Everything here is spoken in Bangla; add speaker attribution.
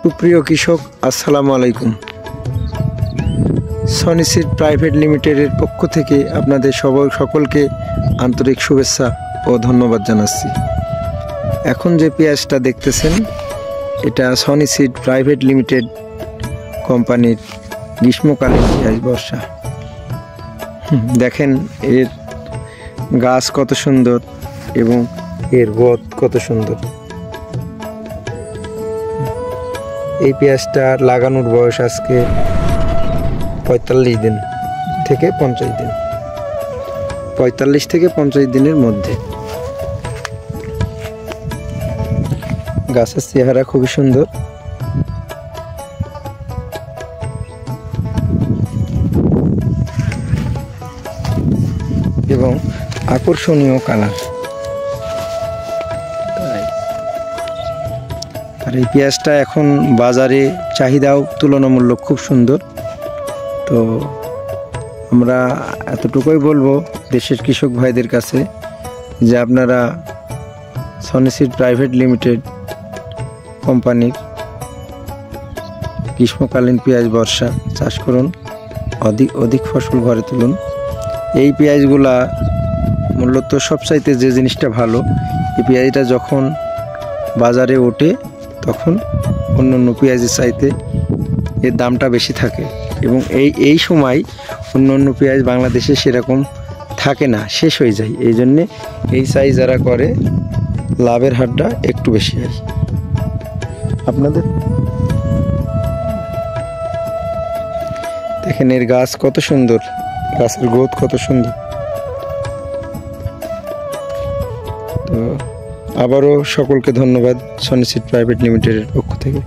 Speaker 1: সুপ্রিয় কৃষক, আসসালামু আলাইকুম। সনি সিড প্রাইভেট লিমিটেডের পক্ষ থেকে আপনাদের সকলকে আন্তরিক শুভেচ্ছা ও ধন্যবাদ জানাচ্ছি। এখন যে পেঁয়াজটা দেখতেছেন, এটা সনি সিড প্রাইভেট লিমিটেড কোম্পানির গ্রীষ্মকালীন পেঁয়াজ বর্ষা। দেখেন এর গাছ কত সুন্দর এবং এর গোদ কত সুন্দর। এই পেঁয়াজটা লাগানোর বয়স আজকে 45 দিন থেকে 50 দিন, 45 থেকে 50 দিনের মধ্যে। গাছের চেহারা খুবই সুন্দর এবং আকর্ষণীয় কালার। আর এই পেঁয়াজটা এখন বাজারে চাহিদাও তুলনামূলক খুব সুন্দর। তো আমরা এতটুকুই বলবো দেশের কৃষক ভাইদের কাছে যে আপনারা সনি সিড প্রাইভেট লিমিটেড কোম্পানির গ্রীষ্মকালীন পেঁয়াজ বর্ষা চাষ করুন, অধিক ফসল ঘরে তুলুন। এই পেঁয়াজগুলা মূলত সবচাইতে যে জিনিসটা ভালো, এই পেঁয়াজটা যখন বাজারে ওঠে তখন অন্য পেঁয়াজের চাইতে এর দামটা বেশি থাকে এবং এই সময় অন্য পেঁয়াজ বাংলাদেশে সেরকম থাকে না, শেষ হয়ে যায়। এই জন্যে এই সাইজ যারা করে লাভের হারটা একটু বেশি হয়। আপনাদের দেখেন এর গাছ কত সুন্দর, গাছের গ্রোথ কত সুন্দর। তো আবারও সকলকে ধন্যবাদ সনি সিড প্রাইভেট লিমিটেডের পক্ষ থেকে।